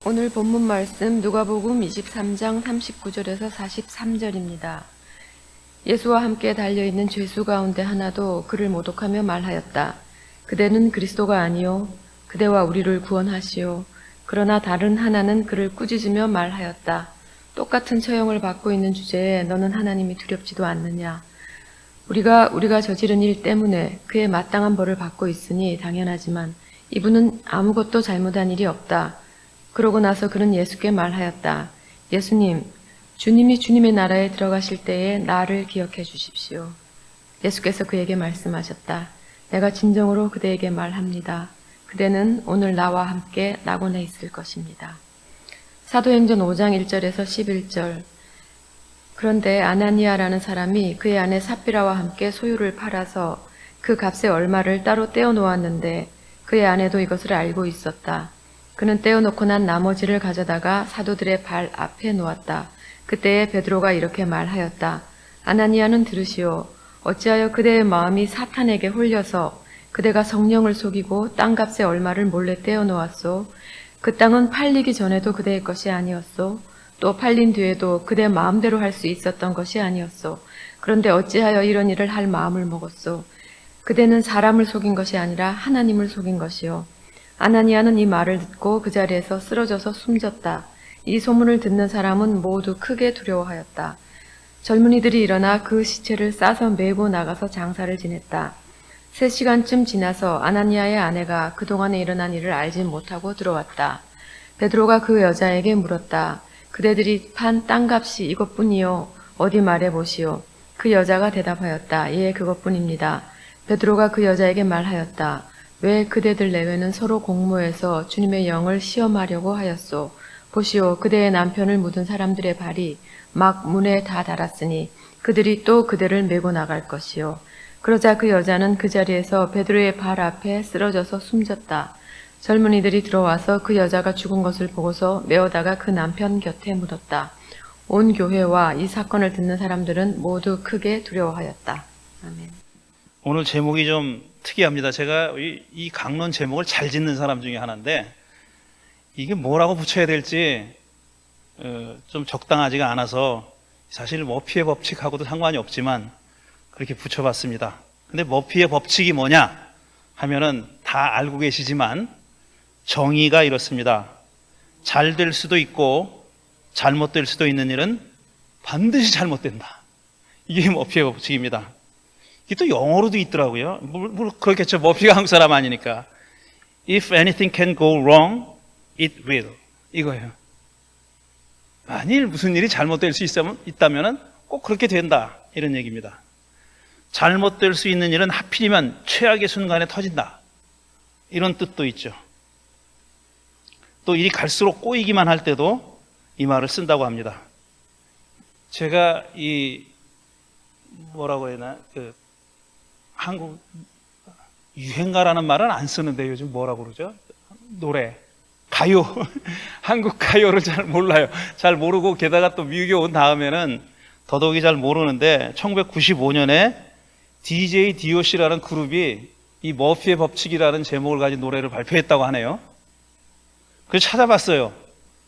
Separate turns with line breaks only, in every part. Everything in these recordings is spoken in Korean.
오늘 본문 말씀 누가복음 23장 39절에서 43절입니다. 예수와 함께 달려있는 죄수 가운데 하나도 그를 모독하며 말하였다. 그대는 그리스도가 아니요 그대와 우리를 구원하시오. 그러나 다른 하나는 그를 꾸짖으며 말하였다. 똑같은 처형을 받고 있는 주제에 너는 하나님이 두렵지도 않느냐. 우리가 저지른 일 때문에 그의 마땅한 벌을 받고 있으니 당연하지만 이분은 아무것도 잘못한 일이 없다. 그러고 나서 그는 예수께 말하였다. 예수님, 주님이 주님의 나라에 들어가실 때에 나를 기억해 주십시오. 예수께서 그에게 말씀하셨다. 내가 진정으로 그대에게 말합니다. 그대는 오늘 나와 함께 낙원에 있을 것입니다. 사도행전 5장 1절에서 11절. 그런데 아나니아라는 사람이 그의 아내 삽비라와 함께 소유를 팔아서 그 값의 얼마를 따로 떼어 놓았는데 그의 아내도 이것을 알고 있었다. 그는 떼어놓고 난 나머지를 가져다가 사도들의 발 앞에 놓았다. 그때에 베드로가 이렇게 말하였다. 아나니아는 들으시오. 어찌하여 그대의 마음이 사탄에게 홀려서 그대가 성령을 속이고 땅값의 얼마를 몰래 떼어놓았소. 그 땅은 팔리기 전에도 그대의 것이 아니었소. 또 팔린 뒤에도 그대 마음대로 할 수 있었던 것이 아니었소. 그런데 어찌하여 이런 일을 할 마음을 먹었소. 그대는 사람을 속인 것이 아니라 하나님을 속인 것이요. 아나니아는 이 말을 듣고 그 자리에서 쓰러져서 숨졌다. 이 소문을 듣는 사람은 모두 크게 두려워하였다. 젊은이들이 일어나 그 시체를 싸서 메고 나가서 장사를 지냈다. 3시간쯤 지나서 아나니아의 아내가 그동안에 일어난 일을 알지 못하고 들어왔다. 베드로가 그 여자에게 물었다. 그대들이 판 땅값이 이것뿐이요. 어디 말해보시오. 그 여자가 대답하였다. 예, 그것뿐입니다. 베드로가 그 여자에게 말하였다. 왜 그대들 내외는 서로 공모해서 주님의 영을 시험하려고 하였소. 보시오, 그대의 남편을 묻은 사람들의 발이 막 문에 다 닳았으니 그들이 또 그대를 메고 나갈 것이요. 그러자 그 여자는 그 자리에서 베드로의 발 앞에 쓰러져서 숨졌다. 젊은이들이 들어와서 그 여자가 죽은 것을 보고서 메어다가 그 남편 곁에 묻었다. 온 교회와 이 사건을 듣는 사람들은 모두 크게 두려워하였다. 아멘.
오늘 제목이 좀 특이합니다. 제가 이 강론 제목을 잘 짓는 사람 중에 하나인데 이게 뭐라고 붙여야 될지 좀 적당하지가 않아서 사실 머피의 법칙하고도 상관이 없지만 그렇게 붙여봤습니다. 근데 머피의 법칙이 뭐냐 하면은 다 알고 계시지만 정의가 이렇습니다. 잘 될 수도 있고 잘못될 수도 있는 일은 반드시 잘못된다. 이게 머피의 법칙입니다. 이게 또 영어로도 있더라고요. 뭐 그렇겠죠. 머피가 한국 사람 아니니까. If anything can go wrong, it will. 이거예요. 만일 무슨 일이 잘못될 수 있다면 꼭 그렇게 된다. 이런 얘기입니다. 잘못될 수 있는 일은 하필이면 최악의 순간에 터진다. 이런 뜻도 있죠. 또 일이 갈수록 꼬이기만 할 때도 이 말을 쓴다고 합니다. 제가 뭐라고 해야 되나, 한국 유행가라는 말은 안 쓰는데 요즘 뭐라고 그러죠? 노래, 가요. 한국 가요를 잘 몰라요. 잘 모르고 게다가 또 미국에 온 다음에는 더더욱이 잘 모르는데 1995년에 DJ DOC라는 그룹이 이 머피의 법칙이라는 제목을 가진 노래를 발표했다고 하네요. 그래서 찾아봤어요.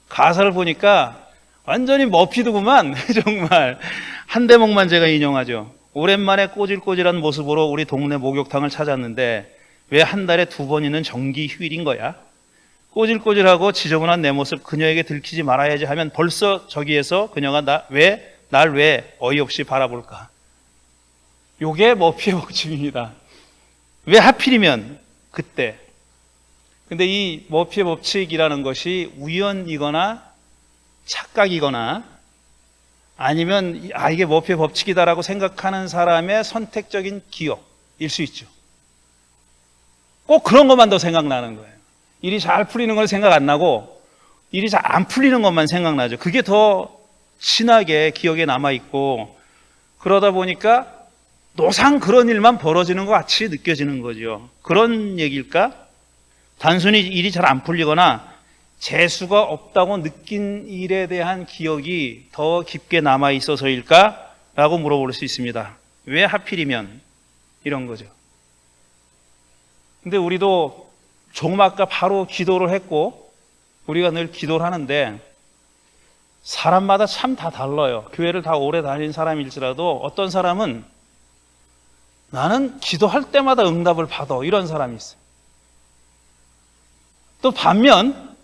가사를 보니까 완전히 머피드구만. 정말 한 대목만 제가 인용하죠. 오랜만에 꼬질꼬질한 모습으로 우리 동네 목욕탕을 찾았는데 왜 한 달에 2번이는 정기 휴일인 거야? 꼬질꼬질하고 지저분한 내 모습 그녀에게 들키지 말아야지 하면 벌써 저기에서 그녀가 날 왜 어이없이 바라볼까? 요게 머피의 법칙입니다. 왜 하필이면 그때? 근데 이 머피의 법칙이라는 것이 우연이거나 착각이거나 아니면 이게 머피의 법칙이다라고 생각하는 사람의 선택적인 기억일 수 있죠. 꼭 그런 것만 더 생각나는 거예요. 일이 잘 풀리는 걸 생각 안 나고 일이 잘 안 풀리는 것만 생각나죠. 그게 더 진하게 기억에 남아있고 그러다 보니까 노상 그런 일만 벌어지는 것 같이 느껴지는 거죠. 그런 얘기일까? 단순히 일이 잘 안 풀리거나 재수가 없다고 느낀 일에 대한 기억이 더 깊게 남아있어서일까? 라고 물어볼 수 있습니다. 왜 하필이면 이런 거죠. 근데 우리도 조금 아까 바로 기도를 했고 우리가 늘 기도를 하는데 사람마다 참 다 달라요. 교회를 다 오래 다닌 사람일지라도 어떤 사람은 나는 기도할 때마다 응답을 받아, 이런 사람이 있어요. 또 반면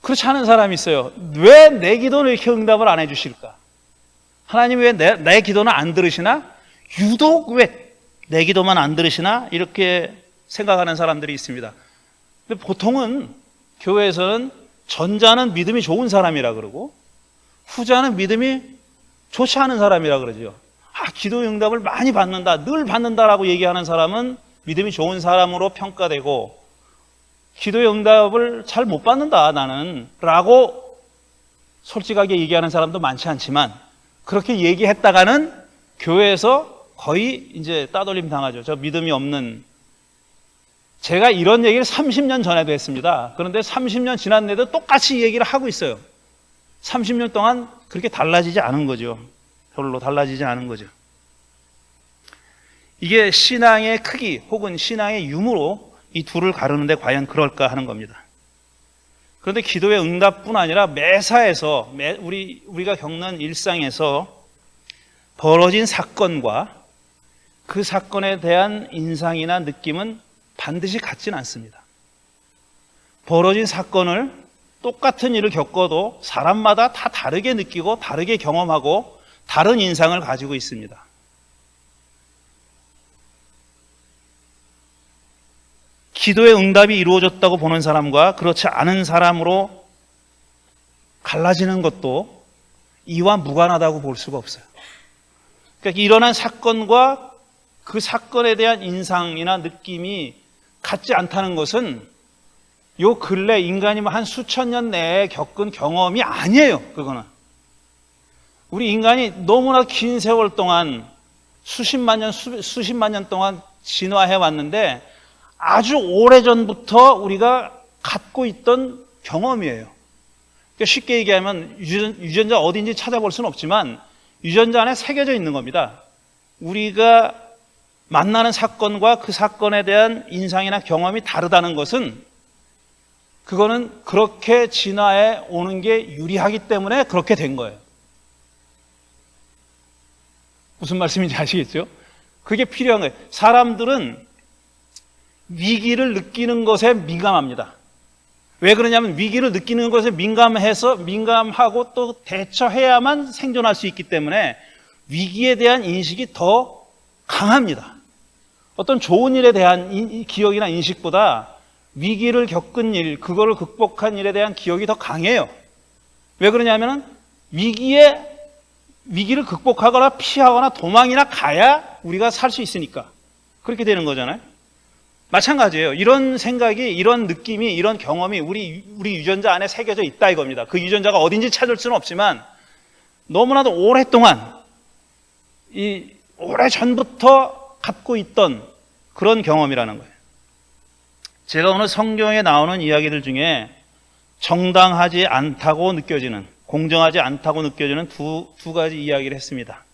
그렇지 않은 사람이 있어요. 왜 내 기도는 이렇게 응답을 안 해주실까? 하나님 왜 내 기도는 안 들으시나? 유독 왜 내 기도만 안 들으시나? 이렇게 생각하는 사람들이 있습니다. 근데 보통은 교회에서는 전자는 믿음이 좋은 사람이라 그러고 후자는 믿음이 좋지 않은 사람이라 그러죠. 기도 응답을 많이 받는다, 늘 받는다라고 얘기하는 사람은 믿음이 좋은 사람으로 평가되고, 기도의 응답을 잘 못 받는다 나는 라고 솔직하게 얘기하는 사람도 많지 않지만, 그렇게 얘기했다가는 교회에서 거의 이제 따돌림 당하죠. 저 믿음이 없는. 제가 이런 얘기를 30년 전에도 했습니다. 그런데 30년 지났는데도 똑같이 얘기를 하고 있어요. 30년 동안 그렇게 달라지지 않은 거죠. 별로 달라지지 않은 거죠. 이게 신앙의 크기 혹은 신앙의 유무로 이 둘을 가르는데 과연 그럴까 하는 겁니다. 그런데 기도의 응답뿐 아니라 매사에서 우리가 겪는 일상에서 벌어진 사건과 그 사건에 대한 인상이나 느낌은 반드시 같지는 않습니다. 벌어진 사건을 똑같은 일을 겪어도 사람마다 다 다르게 느끼고 다르게 경험하고 다른 인상을 가지고 있습니다. 기도의 응답이 이루어졌다고 보는 사람과 그렇지 않은 사람으로 갈라지는 것도 이와 무관하다고 볼 수가 없어요. 그러니까 일어난 사건과 그 사건에 대한 인상이나 느낌이 같지 않다는 것은 요 근래 인간이 한 수천 년 내에 겪은 경험이 아니에요. 그거는 우리 인간이 너무나 긴 세월 동안 수십만 년 동안 진화해 왔는데 아주 오래전부터 우리가 갖고 있던 경험이에요. 그러니까 쉽게 얘기하면 유전자 어딘지 찾아볼 수는 없지만 유전자 안에 새겨져 있는 겁니다. 우리가 만나는 사건과 그 사건에 대한 인상이나 경험이 다르다는 것은 그거는 그렇게 진화해 오는 게 유리하기 때문에 그렇게 된 거예요. 무슨 말씀인지 아시겠죠? 그게 필요한 거예요. 사람들은 위기를 느끼는 것에 민감합니다. 왜 그러냐면 위기를 느끼는 것에 민감하고 또 대처해야만 생존할 수 있기 때문에 위기에 대한 인식이 더 강합니다. 어떤 좋은 일에 대한 기억이나 인식보다 위기를 겪은 일, 그거를 극복한 일에 대한 기억이 더 강해요. 왜 그러냐면 위기를 극복하거나 피하거나 도망이나 가야 우리가 살 수 있으니까 그렇게 되는 거잖아요. 마찬가지예요. 이런 생각이, 이런 느낌이, 이런 경험이 우리 유전자 안에 새겨져 있다 이겁니다. 그 유전자가 어딘지 찾을 수는 없지만 너무나도 오랫동안 오래전부터 갖고 있던 그런 경험이라는 거예요. 제가 오늘 성경에 나오는 이야기들 중에 정당하지 않다고 느껴지는, 공정하지 않다고 느껴지는 두 가지 이야기를 했습니다.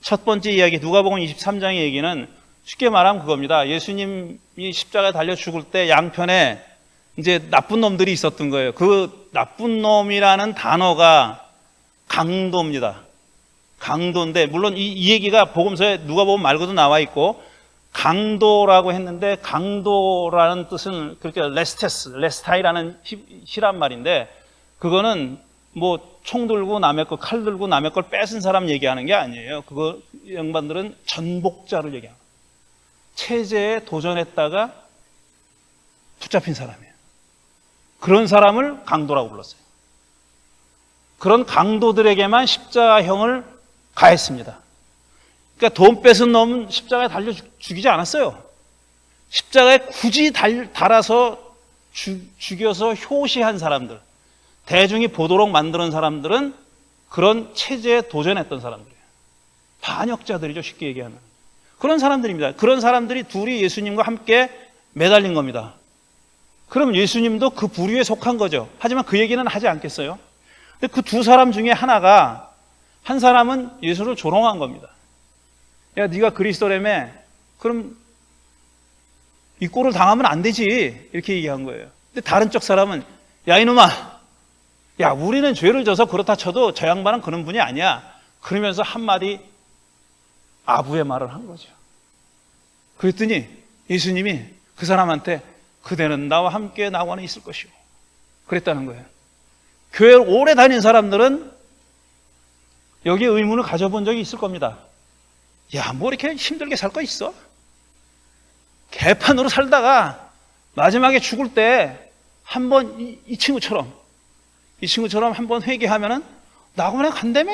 첫 번째 이야기, 누가복음 23장의 얘기는 쉽게 말하면 그겁니다. 예수님이 십자가에 달려 죽을 때 양편에 이제 나쁜 놈들이 있었던 거예요. 그 나쁜 놈이라는 단어가 강도입니다. 강도인데, 물론 이 얘기가 복음서에 누가복음 말고도 나와 있고, 강도라고 했는데, 강도라는 뜻은 그렇게 레스타이라는 히란 말인데, 그거는 뭐 총 들고 남의 걸, 칼 들고 남의 걸 뺏은 사람 얘기하는 게 아니에요. 그거 양반들은 전복자를 얘기합니다. 체제에 도전했다가 붙잡힌 사람이에요. 그런 사람을 강도라고 불렀어요. 그런 강도들에게만 십자가형을 가했습니다. 그러니까 돈 뺏은 놈은 십자가에 달려 죽이지 않았어요. 십자가에 굳이 달아서 죽여서 효시한 사람들, 대중이 보도록 만드는 사람들은 그런 체제에 도전했던 사람들이에요. 반역자들이죠, 쉽게 얘기하면. 그런 사람들입니다. 그런 사람들이 둘이 예수님과 함께 매달린 겁니다. 그럼 예수님도 그 부류에 속한 거죠. 하지만 그 얘기는 하지 않겠어요? 근데 그 두 사람 중에 한 사람은 예수를 조롱한 겁니다. 야, 네가 그리스도라며? 그럼 이 꼴을 당하면 안 되지. 이렇게 얘기한 거예요. 근데 다른 쪽 사람은 야 이놈아, 야 우리는 죄를 져서 그렇다 쳐도 저 양반은 그런 분이 아니야. 그러면서 한마디 아부의 말을 한 거죠. 그랬더니 예수님이 그 사람한테 그대는 나와 함께 낙원에 있을 것이고 그랬다는 거예요. 교회를 오래 다닌 사람들은 여기에 의문을 가져본 적이 있을 겁니다. 야, 뭐 이렇게 힘들게 살 거 있어? 개판으로 살다가 마지막에 죽을 때 한 번 이 친구처럼 한 번 회개하면은 낙원에 간다며.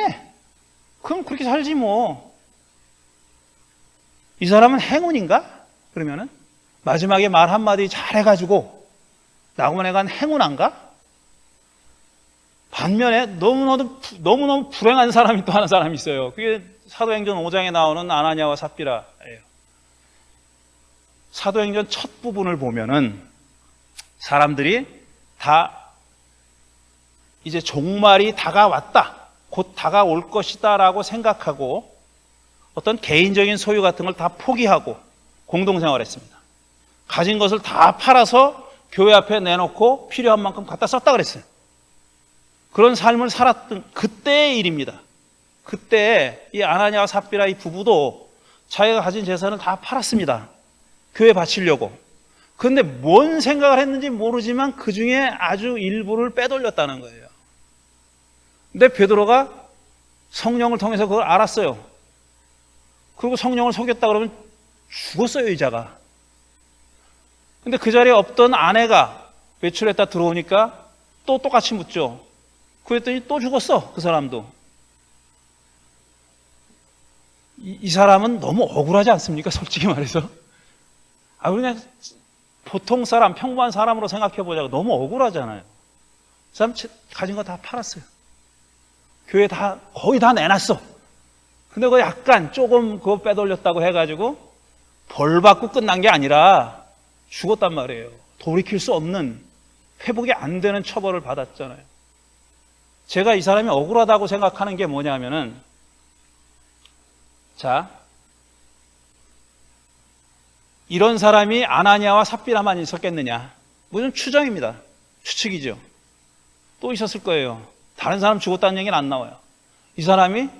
그럼 그렇게 살지 뭐. 이 사람은 행운인가? 그러면은 마지막에 말 한마디 잘해가지고 낙원에 간 행운한가? 반면에 너무너무 불행한 사람이 또 하나 사람이 있어요. 그게 사도행전 5장에 나오는 아나니아와 삽비라예요. 사도행전 첫 부분을 보면은 사람들이 다 이제 종말이 다가왔다, 곧 다가올 것이다 라고 생각하고 어떤 개인적인 소유 같은 걸 다 포기하고 공동생활했습니다. 가진 것을 다 팔아서 교회 앞에 내놓고 필요한 만큼 갖다 썼다 그랬어요. 그런 삶을 살았던 그때의 일입니다. 그때 이 아나니아와 삽비라 이 부부도 자기가 가진 재산을 다 팔았습니다. 교회 바치려고. 그런데 뭔 생각을 했는지 모르지만 그 중에 아주 일부를 빼돌렸다는 거예요. 근데 베드로가 성령을 통해서 그걸 알았어요. 그리고 성령을 속였다 그러면 죽었어요, 이자가. 근데 그 자리에 없던 아내가 외출했다 들어오니까 또 똑같이 묻죠. 그랬더니 또 죽었어, 그 사람도. 이 사람은 너무 억울하지 않습니까? 솔직히 말해서. 그냥 보통 사람, 평범한 사람으로 생각해보자고 너무 억울하잖아요. 그 사람 가진 거 다 팔았어요. 교회 거의 다 내놨어. 근데 그거 약간 조금 그거 빼돌렸다고 해가지고 벌 받고 끝난 게 아니라 죽었단 말이에요. 돌이킬 수 없는, 회복이 안 되는 처벌을 받았잖아요. 제가 이 사람이 억울하다고 생각하는 게 뭐냐면은, 자, 이런 사람이 아나니아와 삽비라만 있었겠느냐? 무슨 추정입니다. 추측이죠. 또 있었을 거예요. 다른 사람 죽었다는 얘기는 안 나와요. 이 사람이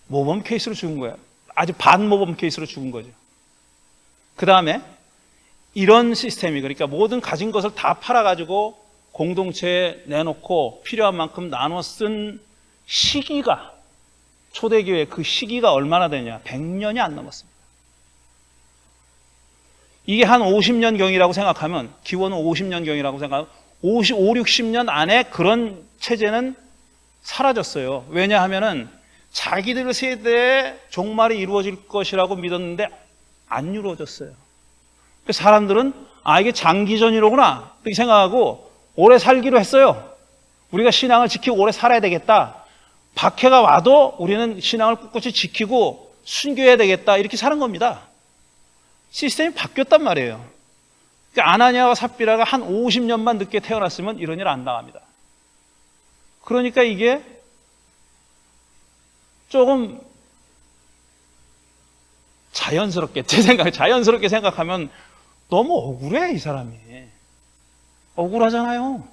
모범 케이스로 죽은 거야. 아주 반모범 케이스로 죽은 거죠. 그 다음에 이런 시스템이, 그러니까 모든 가진 것을 다 팔아가지고 공동체에 내놓고 필요한 만큼 나눠 쓴 시기가, 초대교회 그 시기가 얼마나 되냐? 100년이 안 넘었습니다. 이게 한 50년경이라고 생각하면, 기원은 50년경이라고 생각하면 5, 60년 안에 그런 체제는 사라졌어요. 왜냐하면은 자기들 세대에 종말이 이루어질 것이라고 믿었는데 안 이루어졌어요. 사람들은 이게 장기전이로구나 이렇게 생각하고 오래 살기로 했어요. 우리가 신앙을 지키고 오래 살아야 되겠다. 박해가 와도 우리는 신앙을 꿋꿋이 지키고 순교해야 되겠다, 이렇게 사는 겁니다. 시스템이 바뀌었단 말이에요. 그러니까 아나니아와 삽비라가 한 50년만 늦게 태어났으면 이런 일 안 당합니다. 그러니까 이게 조금 자연스럽게, 제 생각에 자연스럽게 생각하면 너무 억울해, 이 사람이. 억울하잖아요.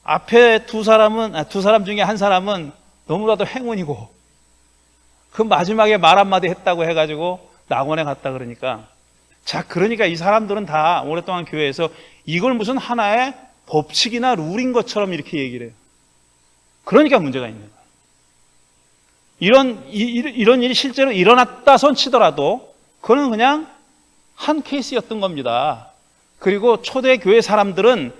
앞에 두 사람 중에 한 사람은 너무나도 행운이고, 그 마지막에 말 한마디 했다고 해가지고 낙원에 갔다 그러니까, 그러니까 이 사람들은 다 오랫동안 교회에서 이걸 무슨 하나의 법칙이나 룰인 것처럼 이렇게 얘기를 해요. 그러니까 문제가 있는 거예요. 이런 일이 실제로 일어났다 손 치더라도 그거는 그냥 한 케이스였던 겁니다. 그리고 초대교회 사람들은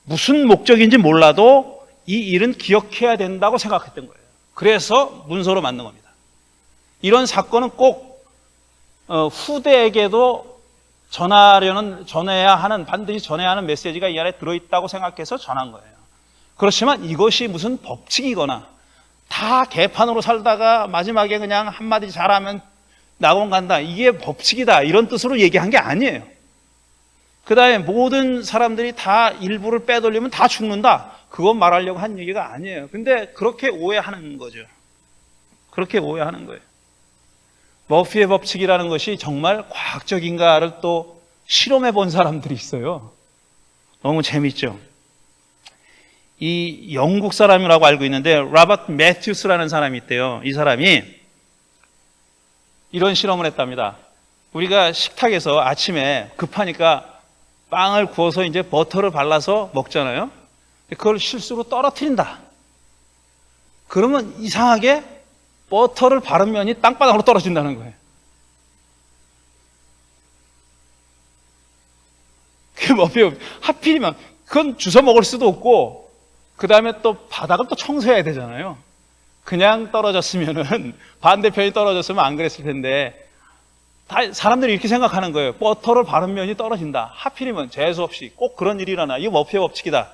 무슨 목적인지 몰라도 이 일은 기억해야 된다고 생각했던 거예요. 그래서 문서로 만든 겁니다. 이런 사건은 꼭 후대에게도 반드시 전해야 하는 메시지가 이 안에 들어있다고 생각해서 전한 거예요. 그렇지만 이것이 무슨 법칙이거나 다 개판으로 살다가 마지막에 그냥 한마디 잘하면 낙원 간다, 이게 법칙이다, 이런 뜻으로 얘기한 게 아니에요. 그 다음에 모든 사람들이 다 일부를 빼돌리면 다 죽는다, 그건 말하려고 한 얘기가 아니에요. 근데 그렇게 오해하는 거죠. 그렇게 오해하는 거예요. 머피의 법칙이라는 것이 정말 과학적인가를 또 실험해 본 사람들이 있어요. 너무 재밌죠. 이 영국 사람이라고 알고 있는데 로버트 매튜스라는 사람이 있대요. 이 사람이 이런 실험을 했답니다. 우리가 식탁에서 아침에 급하니까 빵을 구워서 이제 버터를 발라서 먹잖아요. 그걸 실수로 떨어뜨린다. 그러면 이상하게 버터를 바른 면이 땅바닥으로 떨어진다는 거예요. 그게 뭐예요? 하필이면 그건 주워 먹을 수도 없고 그 다음에 또 바닥을 또 청소해야 되잖아요. 그냥 떨어졌으면은 반대편이 떨어졌으면 안 그랬을 텐데 사람들이 이렇게 생각하는 거예요. 버터를 바른 면이 떨어진다. 하필이면 재수 없이 꼭 그런 일이 일어나. 이거 머피의 법칙이다.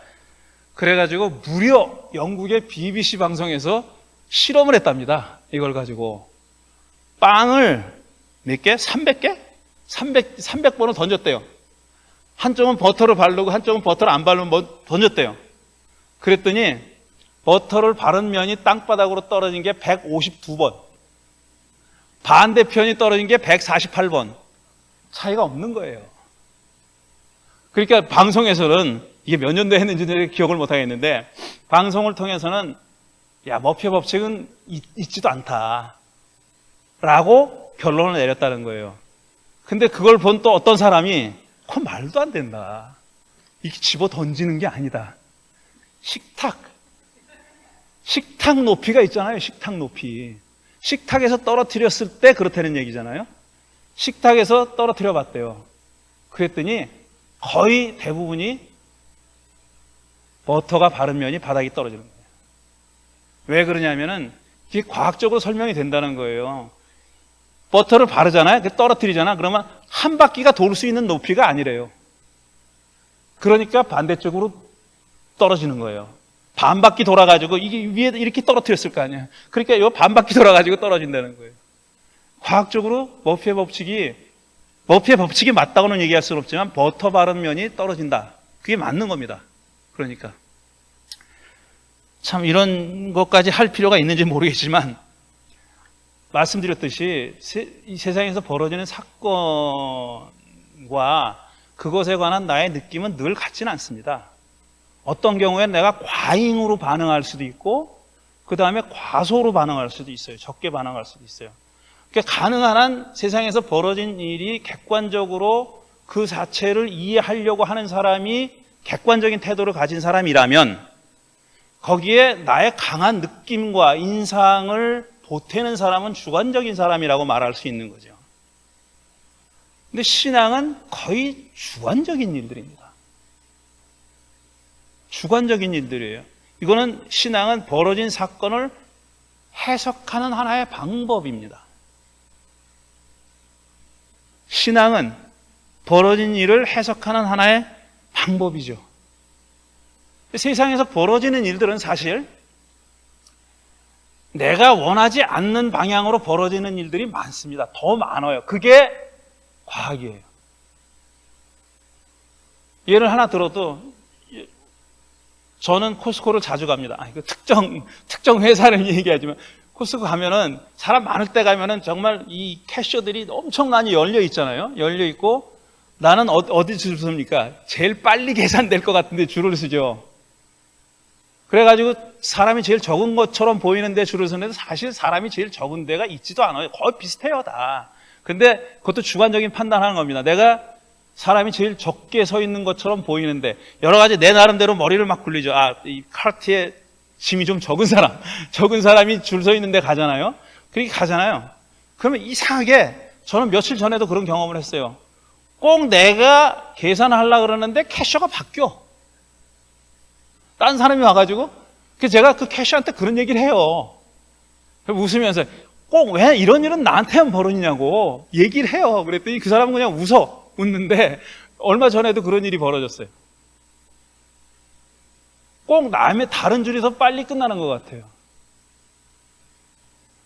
그래가지고 무려 영국의 BBC 방송에서 실험을 했답니다. 이걸 가지고 빵을 몇 개? 300개? 300번을 던졌대요. 한쪽은 버터를 바르고 한쪽은 버터를 안 바르면 던졌대요. 그랬더니 버터를 바른 면이 땅바닥으로 떨어진 게 152번, 반대편이 떨어진 게 148번. 차이가 없는 거예요. 그러니까 방송에서는 이게 몇 년도에 했는지 기억을 못 하겠는데 방송을 통해서는 야, 머피의 법칙은 있지도 않다 라고 결론을 내렸다는 거예요. 근데 그걸 본 또 어떤 사람이 그건 말도 안 된다. 이게 집어 던지는 게 아니다. 식탁 높이가 있잖아요. 식탁 높이. 식탁에서 떨어뜨렸을 때 그렇다는 얘기잖아요. 식탁에서 떨어뜨려 봤대요. 그랬더니 거의 대부분이 버터가 바른 면이 바닥에 떨어지는 거예요. 왜 그러냐면은 이게 과학적으로 설명이 된다는 거예요. 버터를 바르잖아요. 떨어뜨리잖아. 그러면 한 바퀴가 돌 수 있는 높이가 아니래요. 그러니까 반대쪽으로 떨어지는 거예요. 반 바퀴 돌아가지고 이게 위에 이렇게 떨어뜨렸을 거 아니에요. 그러니까 이 반 바퀴 돌아가지고 떨어진다는 거예요. 과학적으로 머피의 법칙이 맞다고는 얘기할 수는 없지만 버터 바른 면이 떨어진다. 그게 맞는 겁니다. 그러니까 참 이런 것까지 할 필요가 있는지 모르겠지만 말씀드렸듯이 이 세상에서 벌어지는 사건과 그것에 관한 나의 느낌은 늘 같지는 않습니다. 어떤 경우에는 내가 과잉으로 반응할 수도 있고 그 다음에 과소로 반응할 수도 있어요. 적게 반응할 수도 있어요. 그러니까 가능한 한 세상에서 벌어진 일이 객관적으로 그 자체를 이해하려고 하는 사람이 객관적인 태도를 가진 사람이라면 거기에 나의 강한 느낌과 인상을 보태는 사람은 주관적인 사람이라고 말할 수 있는 거죠. 근데 신앙은 거의 주관적인 일들입니다. 주관적인 일들이에요. 이거는 신앙은 벌어진 사건을 해석하는 하나의 방법입니다. 신앙은 벌어진 일을 해석하는 하나의 방법이죠. 세상에서 벌어지는 일들은 사실 내가 원하지 않는 방향으로 벌어지는 일들이 많습니다. 더 많아요. 그게 과학이에요. 예를 하나 들어도 저는 코스코를 자주 갑니다. 이거 특정 회사를 얘기하지만 코스코 가면은 사람 많을 때 가면은 정말 이 캐셔들이 엄청 많이 열려 있잖아요. 열려 있고 나는 어디 줄 섭니까? 제일 빨리 계산될 것 같은데 줄을 서죠. 그래가지고 사람이 제일 적은 것처럼 보이는데 줄을 서는데 사실 사람이 제일 적은 데가 있지도 않아요. 거의 비슷해요, 다. 근데 그것도 주관적인 판단하는 겁니다. 내가 사람이 제일 적게 서 있는 것처럼 보이는데 여러 가지 내 나름대로 머리를 막 굴리죠. 이 카르트에 짐이 좀 적은 사람이 줄 서 있는데 가잖아요. 그렇게 가잖아요. 그러면 이상하게 저는 며칠 전에도 그런 경험을 했어요. 꼭 내가 계산하려고 그러는데 캐셔가 바뀌어. 딴 사람이 와가지고 제가 그 캐셔한테 그런 얘기를 해요. 웃으면서 꼭 왜 이런 일은 나한테만 벌어지냐고 얘기를 해요. 그랬더니 그 사람은 그냥 웃는데 얼마 전에도 그런 일이 벌어졌어요. 꼭 남의 다른 줄이 더 빨리 끝나는 것 같아요.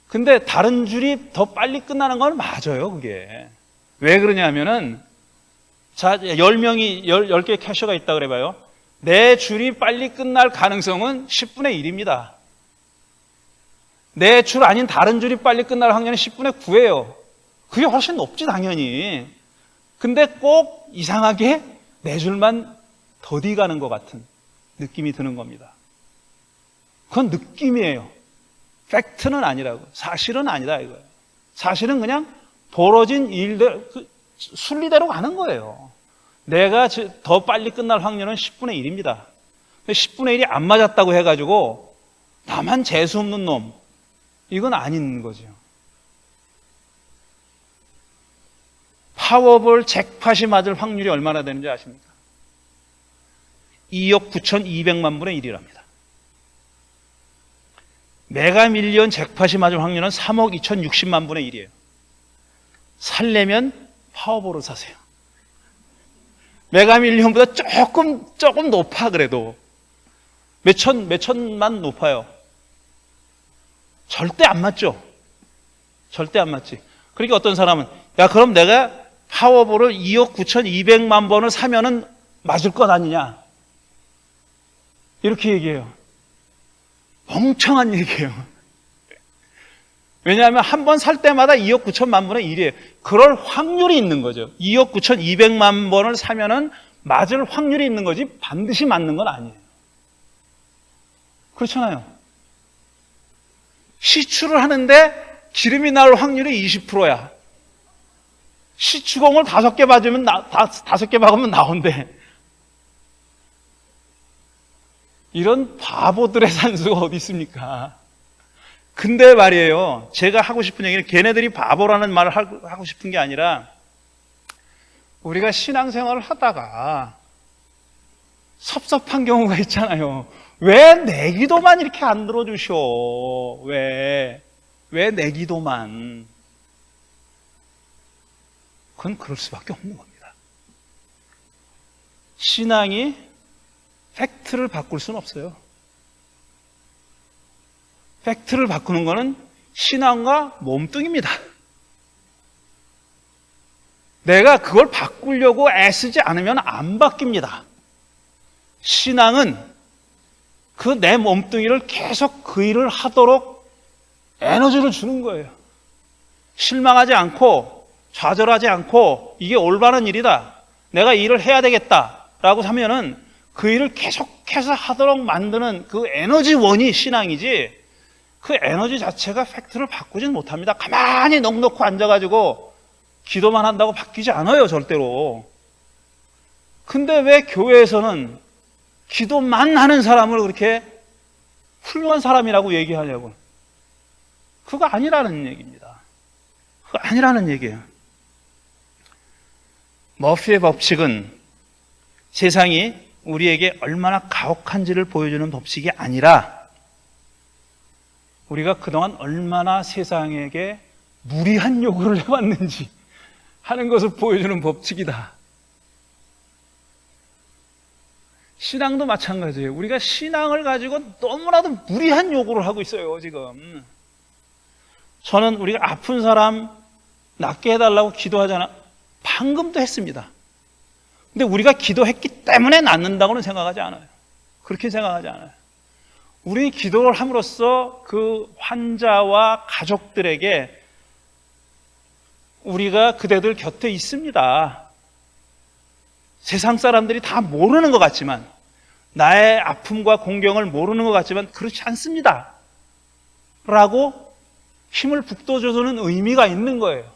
근데 다른 줄이 더 빨리 끝나는 건 맞아요, 그게. 왜 그러냐면은, 자, 10개 캐셔가 있다 그래봐요. 내 줄이 빨리 끝날 가능성은 10분의 1입니다. 내 줄 아닌 다른 줄이 빨리 끝날 확률은 10분의 9예요. 그게 훨씬 높지, 당연히. 근데 꼭 이상하게 내 줄만 더디 가는 것 같은 느낌이 드는 겁니다. 그건 느낌이에요. 팩트는 아니라고. 사실은 아니다 이거예요. 사실은 그냥 벌어진 일대로, 순리대로 가는 거예요. 내가 더 빨리 끝날 확률은 10분의 1입니다. 10분의 1이 안 맞았다고 해가지고 나만 재수 없는 놈, 이건 아닌 거죠. 파워볼 잭팟이 맞을 확률이 얼마나 되는지 아십니까? 2억 9,200만 분의 1이랍니다. 메가밀리언 잭팟이 맞을 확률은 3억 2,060만 분의 1이에요. 살려면 파워볼을 사세요. 메가밀리언보다 조금 높아. 그래도 몇 천만 높아요. 절대 안 맞죠. 절대 안 맞지. 그러니까 어떤 사람은 야 그럼 내가 파워볼을 2억 9,200만 번을 사면은 맞을 것 아니냐, 이렇게 얘기해요. 멍청한 얘기예요. 왜냐하면 한 번 살 때마다 2억 9천만 분의 1이에요. 그럴 확률이 있는 거죠. 2억 9,200만 번을 사면은 맞을 확률이 있는 거지 반드시 맞는 건 아니에요. 그렇잖아요. 시추를 하는데 기름이 나올 확률이 20%야. 시추공을 5개 박으면 5개 박으면 나온대. 이런 바보들의 산수가 어디 있습니까? 근데 말이에요, 제가 하고 싶은 얘기는 걔네들이 바보라는 말을 하고 싶은 게 아니라 우리가 신앙생활을 하다가 섭섭한 경우가 있잖아요. 왜 내 기도만 이렇게 안 들어주셔? 왜 내 기도만? 그건 그럴 수밖에 없는 겁니다. 신앙이 팩트를 바꿀 수는 없어요. 팩트를 바꾸는 거는 신앙과 몸뚱입니다. 내가 그걸 바꾸려고 애쓰지 않으면 안 바뀝니다. 신앙은 그 내 몸뚱이를 계속 그 일을 하도록 에너지를 주는 거예요. 실망하지 않고 좌절하지 않고 이게 올바른 일이다, 내가 일을 해야 되겠다라고 하면은 그 일을 계속해서 하도록 만드는 그 에너지원이 신앙이지, 그 에너지 자체가 팩트를 바꾸지는 못합니다. 가만히 넋놓고 앉아가지고 기도만 한다고 바뀌지 않아요, 절대로. 근데 왜 교회에서는 기도만 하는 사람을 그렇게 훌륭한 사람이라고 얘기하냐고. 그거 아니라는 얘기입니다. 그거 아니라는 얘기예요. 머피의 법칙은 세상이 우리에게 얼마나 가혹한지를 보여주는 법칙이 아니라 우리가 그동안 얼마나 세상에게 무리한 요구를 해왔는지 하는 것을 보여주는 법칙이다. 신앙도 마찬가지예요. 우리가 신앙을 가지고 너무나도 무리한 요구를 하고 있어요, 지금. 저는 우리가 아픈 사람 낫게 해달라고 기도하잖아. 방금도 했습니다. 근데 우리가 기도했기 때문에 낫는다고는 생각하지 않아요. 그렇게 생각하지 않아요. 우리는 기도를 함으로써 그 환자와 가족들에게 우리가 그대들 곁에 있습니다. 세상 사람들이 다 모르는 것 같지만, 나의 아픔과 공경을 모르는 것 같지만 그렇지 않습니다 라고 힘을 북돋워주는 의미가 있는 거예요.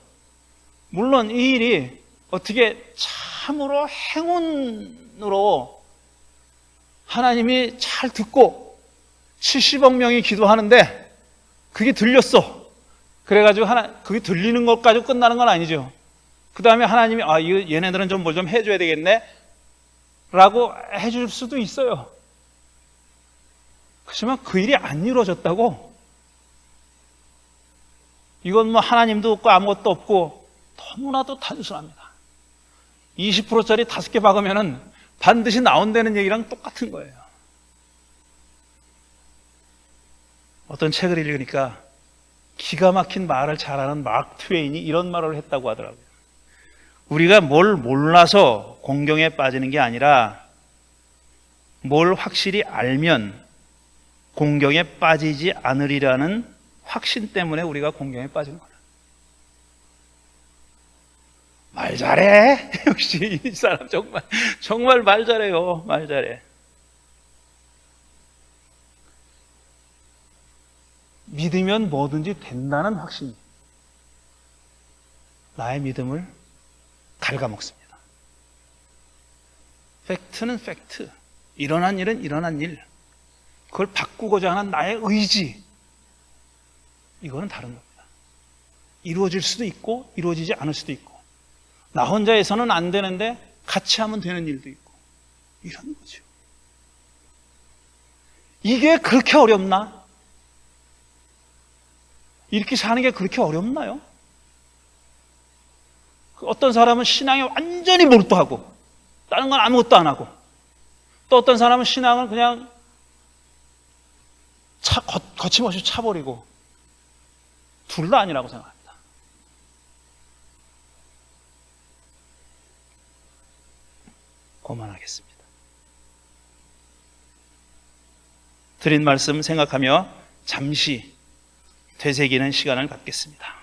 물론 이 일이 어떻게 참으로 행운으로 하나님이 잘 듣고 70억 명이 기도하는데 그게 들렸어. 그래가지고 그게 들리는 것 가지고 끝나는 건 아니죠. 그 다음에 하나님이 얘네들은 좀 뭘 좀 해줘야 되겠네 라고 해줄 수도 있어요. 그렇지만 그 일이 안 이루어졌다고, 이건 뭐 하나님도 없고 아무것도 없고 너무나도 단순합니다. 20%짜리 5개 박으면은 반드시 나온다는 얘기랑 똑같은 거예요. 어떤 책을 읽으니까 기가 막힌 말을 잘하는 마크 트웨인이 이런 말을 했다고 하더라고요. 우리가 뭘 몰라서 공경에 빠지는 게 아니라 뭘 확실히 알면 공경에 빠지지 않으리라는 확신 때문에 우리가 공경에 빠지는 거다. 말 잘해. 역시 이 사람 정말 말 잘해요. 말 잘해. 믿으면 뭐든지 된다는 확신이 나의 믿음을 갉아먹습니다. 팩트는 팩트. 일어난 일은 일어난 일. 그걸 바꾸고자 하는 나의 의지. 이거는 다른 겁니다. 이루어질 수도 있고 이루어지지 않을 수도 있고, 나 혼자에서는 안 되는데 같이 하면 되는 일도 있고, 이런 거죠. 이게 그렇게 어렵나? 이렇게 사는 게 그렇게 어렵나요? 어떤 사람은 신앙에 완전히 몰두하고 다른 건 아무것도 안 하고, 또 어떤 사람은 신앙을 그냥 거침없이 차버리고, 둘 다 아니라고 생각합니다. 고만하겠습니다. 드린 말씀 생각하며 잠시 되새기는 시간을 갖겠습니다.